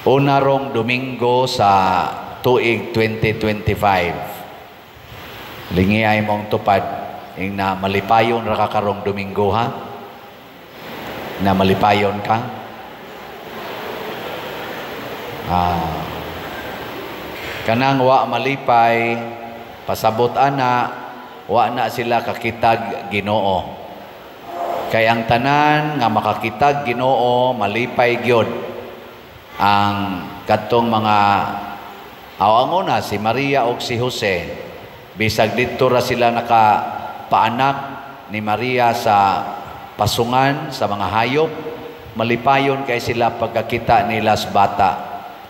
Una rong Domingo sa tuig 2025. Lingi ay mong tupad ing na malipayon ra ka karong Domingo ha. Na malipayon ka. Kanang wa malipay pasabot ana wa na sila kakitag Ginoo. Kay ang tanan nga makakitag Ginoo malipay gyud ang kadtong mga awanguna si Maria ug si Jose. Bisag didto ra sila nakapaanak ni Maria sa pasungan sa mga hayop, malipayon kay sila pagkakita nila sa bata.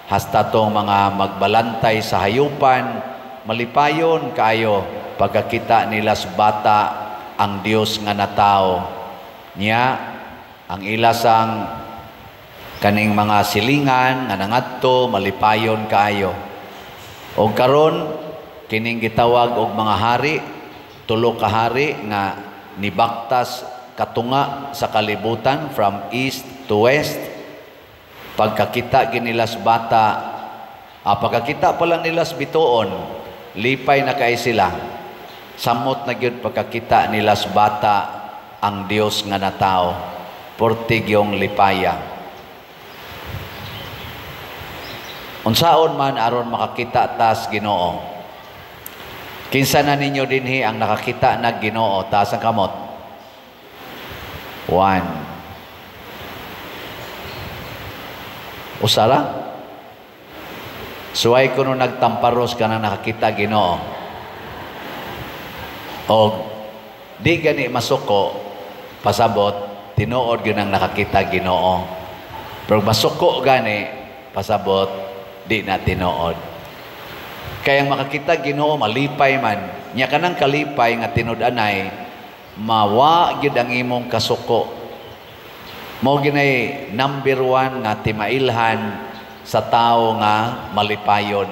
Hasta tong mga magbalantay sa hayupan, malipayon kayo pagkakita nila sa bata ang Dios nga natao. Nya ang ilasang kaning mga silingan nga nangadto malipayon kayo. Og karon kining gitawag og mga hari, tulo ka hari nga nibaktas katunga sa kalibutan from east to west. Pagkakita ginilas bata, pagkakita pa lang nilas bituon, lipay na kay sila. Samot na gyud pagkakita nilas bata ang Dios nga natao. Portig yung lipaya. Unsaon man aron makakita tas Ginoo. Kinsa na ninyo dinhi ang nakakita na Ginoo tas ang kamot? 1. Usara? Suway ko nung nagtamparos ka na nakakita Ginoo. O di gani masuko, pasabot, tinuod yun ang nakakita Ginoo. Pero masuko gani, pasabot, di na tinuod. Kaya makakita Ginoo, malipay man. Nya ka ng kalipay nga tinud-anay, mawa gyud ang imong kasuko. Mao ginay number 1 nga timailhan sa tao nga malipayon,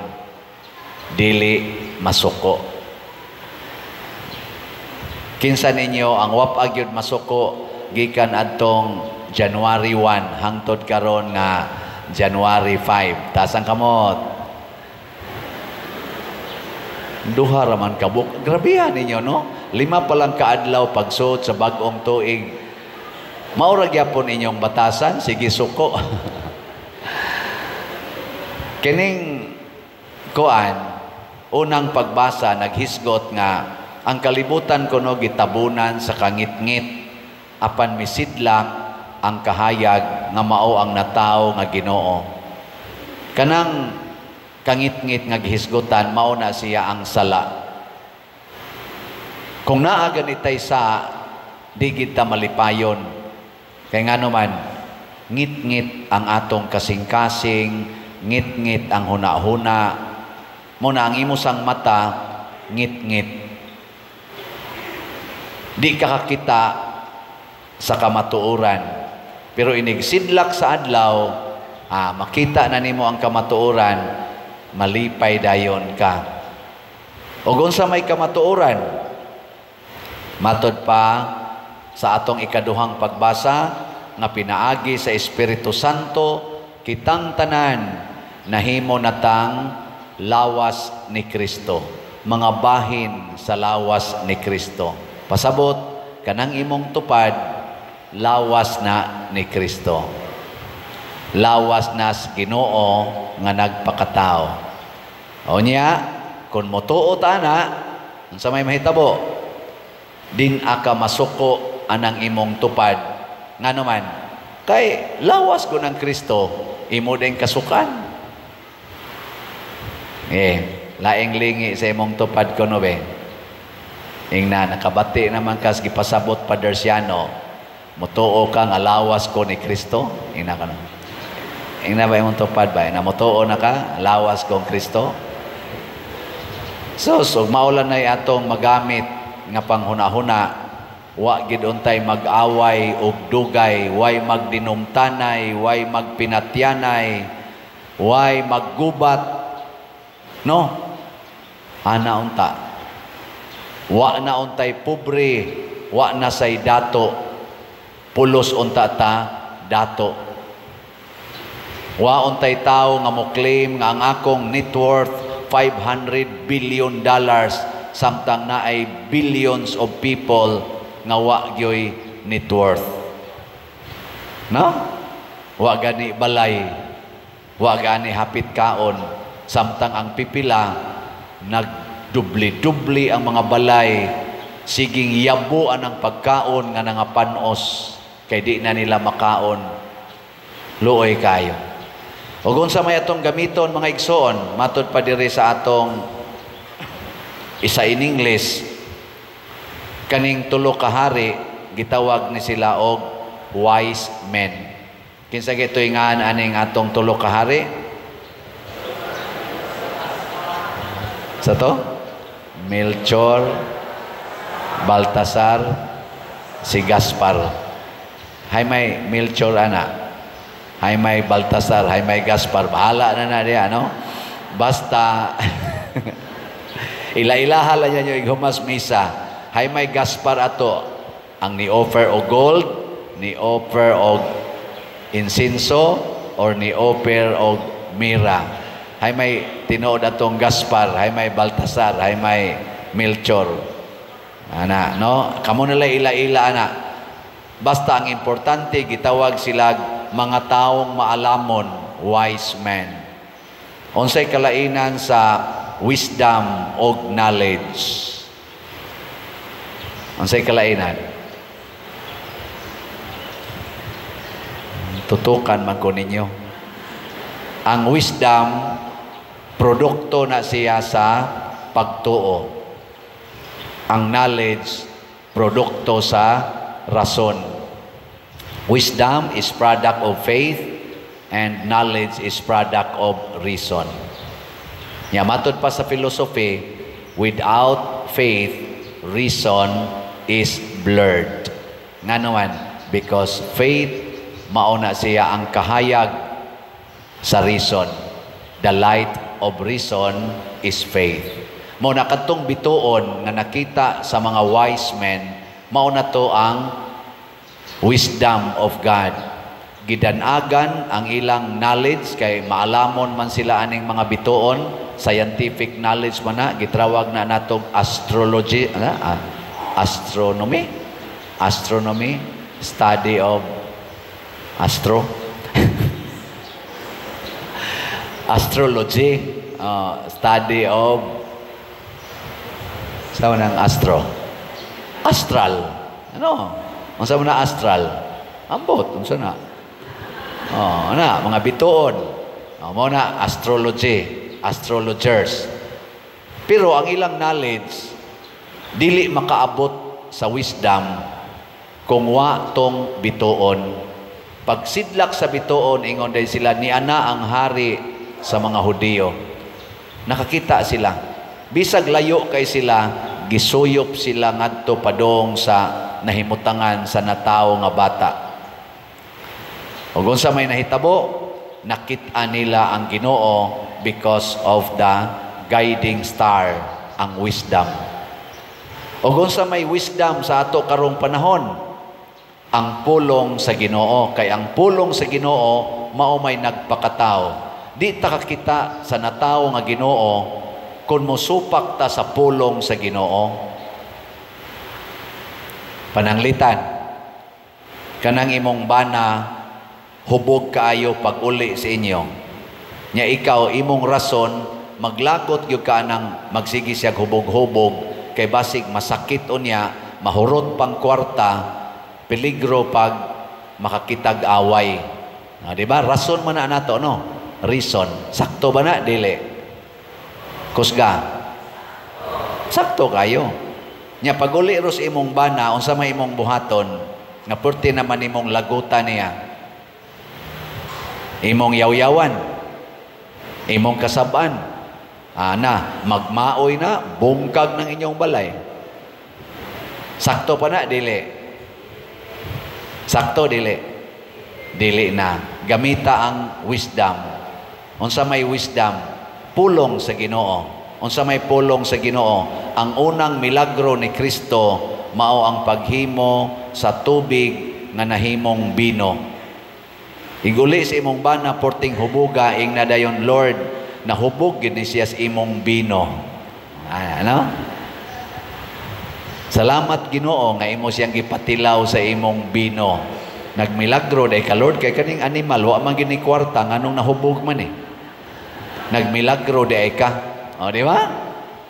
dili masuko. Kinsa ninyo ang wapa gyud masuko gikan adtong January 1 hangtod karon nga January 5. Tasang kamot. Duha raman kabuk. Grabehan ninyo, no? 5 pa lang kaadlaw pagsuot sa bag-ong tuig. Maura gyapon inyong batasan, sige suko. Kining kuan, unang pagbasa naghisgot nga ang kalibutan kuno gitabunan sa kangit-ngit apan misidlak ang kahayag nga mao ang natao nga Ginoo. Kanang kangit-ngit nga gihisgotan mao na siya ang sala. Kung naa ganitay sa di kita malipayon. Kay ngano man ngit-ngit ang atong kasing-kasing, ngit-ngit ang huna-huna. Muna ang imong mata ngit-ngit. Di ka kakita sa kamatuoran. Pero inigsidlak sa adlaw, makita na nimo ang kamatuoran, malipay dayon ka. O unsa may kamatuoran? Matod pa sa atong ikaduhang pagbasa nga pinaagi sa Espiritu Santo, kitang tanan nahimo natang lawas ni Kristo, mga bahin sa lawas ni Kristo. Pasabot kanang imong tupad, lawas na ni Kristo. Lawas na sa Ginoo nga nagpakatao. O niya, kung motuo ta na, unsa may mahitabo? Din aka masuko anang imong tupad. Ngano man? Kay lawas ko ng Kristo, imo din kasukan. Laing lingi sa imong tupad ko no be. Ingna nakabati naman kas gipasabot Padersiano. Mutuo ka nga lawas ko ni Kristo. Ina ka na. Ingna ba imong tupad ba? Na mutuo na ka, lawas kong Kristo. So maulan na atong magamit nga panghuna-huna, wa gid untay mag-away og dugay, way magdinumtanay, way magpinatyanay, way maggubat, no? Ana unta. Wa na untay pobre, wa na say dato, pulos unta ta dato. Waon tay tao nga mo claim nga ang akong net worth $500 billion samtang na ay billions of people nga wa gyoy net worth. No? Wa gani balay, wa gani hapit kaon, samtang ang pipila nagdubli-dubli ang mga balay, siging yabuan ang pagkaon nga nangapanos kay di na nila makaon. Luoy kayo. O kung sa may atong gamiton mga igsoon, matod pa diri sa atong isa in English, kaning tulo ka hari gitawag ni sila og wise men. Kinsa gitoy nga aning atong tulo ka hari? Sa to? Melchor, Baltasar, si Gaspar. Hay may Melchor ana. Hay may Baltasar, hay may Gaspar. Bahala na diya, no? Basta ila-ilaha lang yan yung humas misa. Hay may Gaspar ato. Ang ni-offer o gold, ni-offer o insinso, or ni-offer o mira. Hay may tinuod atong Gaspar, hay may Baltasar, hay may Melchor. Ana, no? Kamo nila ila-ila, ana. Basta ang importante, gitawag sila mga taong maalamon, wise men. Unsay kalainan sa wisdom o knowledge? Unsay kalainan? Tutukan man ko ninyo. Ang wisdom, produkto na siya sa pagtuo. Ang knowledge, produkto sa rason. Wisdom is product of faith and knowledge is product of reason. Ya, matod pa sa philosophy, without faith, reason is blurred. Nga naman, because faith, mauna siya ang kahayag sa reason. The light of reason is faith. Mauna katong bituon nga nakita sa mga wise men, mauna to ang wisdom of God. Gidanagan ang ilang knowledge kay maalamon man sila aning mga bituon, scientific knowledge man na, gitrawag na natong astrology, astronomy, study of astrology, study of saan ang astral. Ano? Unsa mo na astral? Ambot, unsa na? Mga bituon. Mo na astrologers. Pero ang ilang knowledge dili makaabot sa wisdom kung wa tong bituon. Pagsidlak sa bituon, ingon day sila ni ana ang hari sa mga Hudiyo. Nakakita sila. Bisag layo kay sila, gisuyop sila ngadto padong sa nahimutangan sa natao nga bata. O kung sa may nahitabo, nakita nila ang Ginoo because of the guiding star, ang wisdom. O kung sa may wisdom sa ato karong panahon, ang pulong sa Ginoo. Kay ang pulong sa Ginoo, mao may nagpakatao. Di ta kakita sa natao nga Ginoo kung mosupak ta sa pulong sa Ginoo. Pananglitan, kanang imong bana hubog kaayo pag uli sa inyo. Nya ikaw, imong rason, maglakot yung ka nang magsigi siya hubog-hubog, kay basig masakit o niya, mahurot pang kwarta, peligro pag makakitag away. Diba? Rason man na nato, no? Reason. Sakto ba na? Dili. Kusga. Sakto kayo. Nya paguli ros imong bana, unsa may imong buhaton, nga purti naman imong lagutan niya. Imong yawyawan, imong kasaban. Magmaoy na, bungkag ng inyong balay. Sakto pa na, dili. Sakto, dili. Dili na. Gamita ang wisdom. Unsa may wisdom, pulong sa Ginoo. Unsa may pulong sa Ginoo, ang unang milagro ni Kristo mao ang paghimo sa tubig nga nahimong bino. Iguli sa imong bana porting hubuga ing na dayon Lord na hubog gid ni siya sa imong bino. Ano? Salamat Ginoo nga imo siyang gipatilaw sa imong bino. Nagmilagro day ka Lord kay kaning animal wa man gini kwarta nganong nahubog man eh. Nagmilagro day ka. O di ba?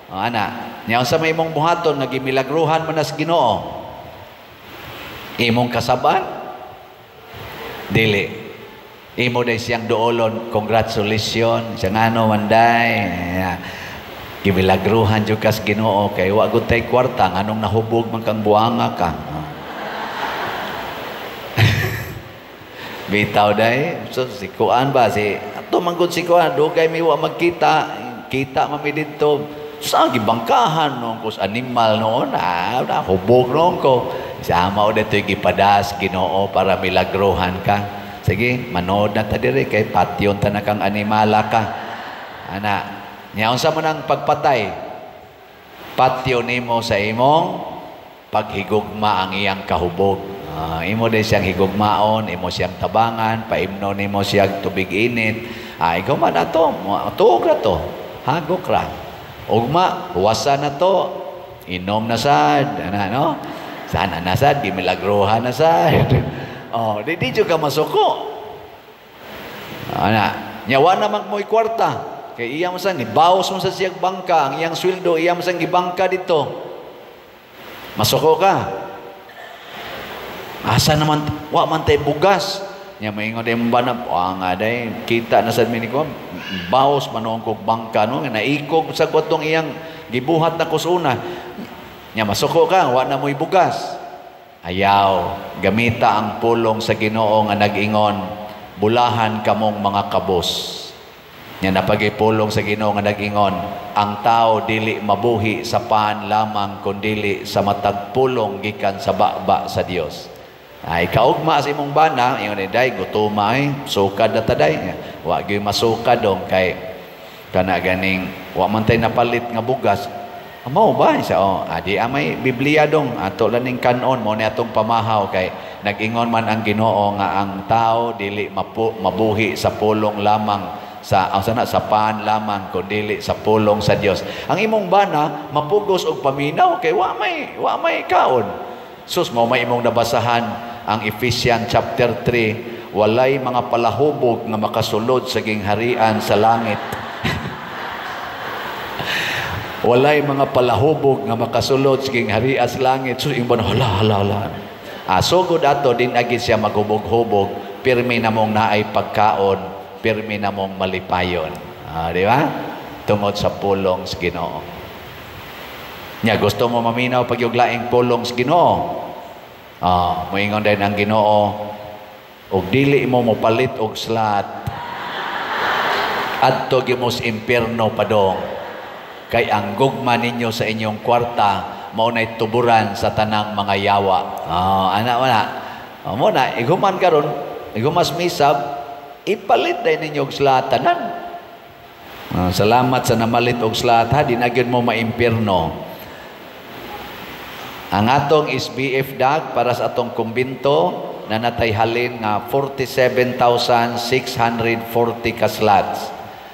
O ana, nya unsa may imong buhaton nagimilagruhan man as Ginoo? Imong kasaban? Dili. Imo day siyang doolon, congratulations, siya ngano manday. Gimilagruhan jud kas Ginoo kay wa gud tay kwarta nganong nahubog man kang buanga ka. Bitaw day, so si kuan ba si ato man gud si kuan dugay mi wa magkita, kita man mi didto. Sa gibangkahan noon ko sa animal noon, nahubog noon ko. Sama o dito gipadas Ginoo para milagruhan ka. Sige, manood na ta diri kay patyon ta na kang animala ka. Ana, nya unsa man ang pagpatay? Patyo nimo sa imong paghigugma ang iyang kahubog. Imo din siyang higugmaon, imo siyang tabangan, paimno nimo siyang tubig init. Ikaw man ato, tuog na to, hagok ra. Ugma, huwasa na to, inom na sad, ano? Sana na sad, gimilagruhan na sad. Di juga masuko. Nyawa naman mo'y kwarta. Kaya iya masang ibawas mo sa siyang bangka, ang iyang sweldo, iya masang ibangka dito. Masuko ka. Asa naman, wa man tayo bugas. Nya maingon day mong banap, nga day, kita na sa miniko, bawas manoong kong bangka, no? Naikog sa kwatong iyang gibuhat na kusuna. Nya masuko ka, wa na mo'y bugas. Ayaw, gamita ang pulong sa Ginoo nga nag-ingon, bulahan kamong mga kabos. Nya napagipulong sa Ginoo nga nag-ingon, ang tao dili mabuhi sa paan lamang kundili sa matag pulong gikan sa baba sa Dios. Ay kaugma sa imong bana, ingon day gutuma sukad na taday. Wa gyud masukad dong kay kana ganing wa man tay napalit nga bugas. Amo ba siya adi amay Biblia dong ato laning kanon mo ni atong pamahaw kay nag-ingon man ang Ginoo nga ang tao dili mabuhi sa pulong lamang sa paan lamang kundi sa pulong sa Dios. Ang imong bana mapugos og paminaw kay wa may kaon. Sus mo may imong nabasahan ang Ephesians chapter 3, walay mga palahubog nga makasulod sa gingharian sa langit. Walay mga palahubog nga makasulod sa gingharian sa langit. So imong hala. Sugod ato din agi siya maghubog-hubog, pirmi namong naay pagkaon, pirmi namong malipayon. Di ba? Tungod sa pulong sa Ginoo. Nya gusto mo maminaw pag yung laing pulong sa Ginoo. Moingon din ang Ginoo, og dili mo mopalit og slat. Adto gimos impierno padong. Kay ang gugma ninyo sa inyong kwarta mao nay tuburan sa tanang mga yawa. Muna iguman karon, igumas misab, ipalit day ninyo og slatanan. Salamat sa namalit og slat ha, di na gyud mo maimpierno. Ang atong SBF DAG para sa atong kumbinto na natay halin nga 47,640 ka slots.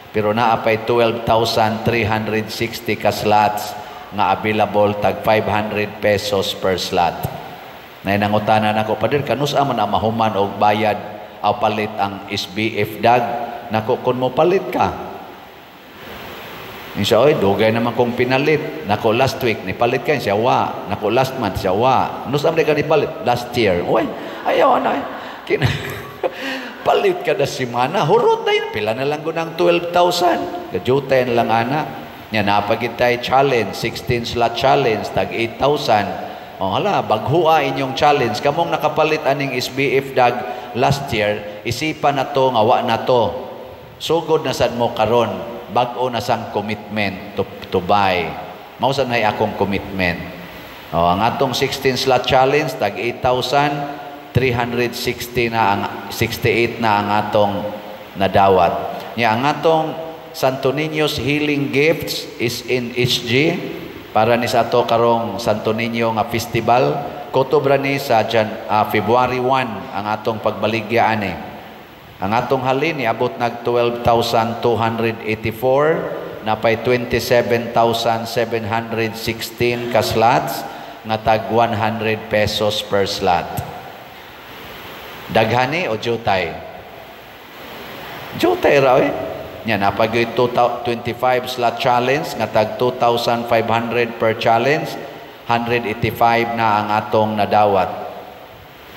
Pero naapay 12,360 ka slots nga available tag 500 pesos per slot. Nanangutanan ako, Pader, kanusa man ang mahuman og bayad o palit ang SBF DAG? Nako, kung mo palit ka. Siya, dugay naman kong pinalit. Nako, last week, nipalit ka. Siya, wa. Nako, last month, siya, wa. Kanusa man ka nipalit? Last year. Ayaw na. Palit ka na simana, hurot na yun. Pila na lang ko ng 12,000. Kajutin lang ana. Yan, napagitay challenge, 16 slot challenge, tag 8,000. Hala, baghua inyong challenge. Kamong nakapalit aning SBF DAG last year, isipan na to, ngawa na to. Sugod na sad mo karon, bag-o na sang commitment to buy. Mausan na akong commitment. Ang atong 16 slot challenge, tag 8,000, 360 na ang 68 na ang atong nadawat. Ang atong Santo Niño's Healing Gifts is in HG para ni sa ato karong Santo Niño nga festival. Kotobra ni sa February 1 ang atong pagbaligya ani. Ang atong halin niabot nag 12,284 na pay 27,716 ka slots nga tag 100 pesos per slot. Daghani o jutay? Jutay raw eh. Nya napagyoy 25 slot challenge nga tag 2,500 per challenge. 185 na ang atong nadawat.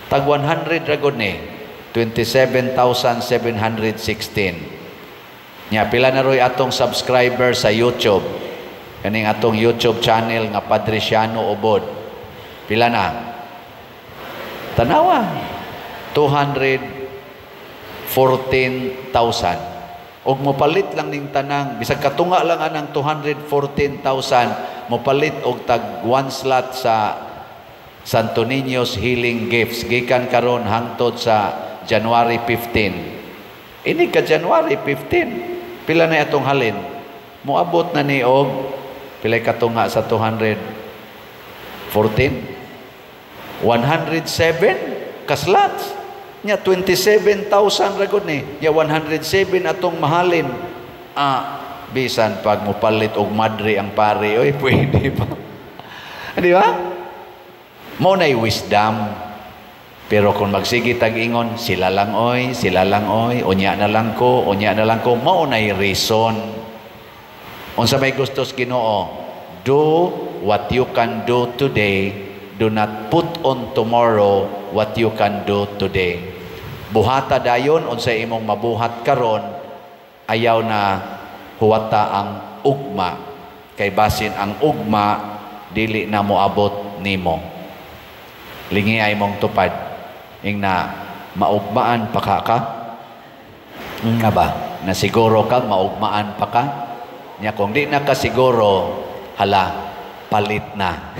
Tag 100 ragod ni 27,716. Nya pila na roy atong subscriber sa YouTube. Kaning atong YouTube channel nga Patriciano Ubod. Pila na? Tanawa. 214,000. Og mopalit lang ning tanang bisag katunga lang anang 214,000 mopalit og tag 1 slot sa Santo Niño's Healing Gifts gikan karon hangtod sa January 15. Ini ka January 15. Pila na atong halin? Moabot na ni og pila katunga sa 214? 107 ka slots. Nya 27,000 ragod ni. Ya 107 atong mahalin. Bisan pag mupalit og madre ang pare, oy pwede pa. Di ba? Mo nay wisdom. Pero kung magsige tag-ingon, sila lang oy, unya na lang ko, mao nay reason. Unsa may gustos Ginoo, do what you can do today, do not put on tomorrow what you can do today. Buhata dayon unsa imong mabuhat karon, ayaw na huwata ang ugma, kay basin ang ugma dili na moabot nimo. Lingi ay mong tupad ing na maugmaan pa ka nga ba na siguro ka maugmaan pa ka nya kung di na ka siguro hala palit na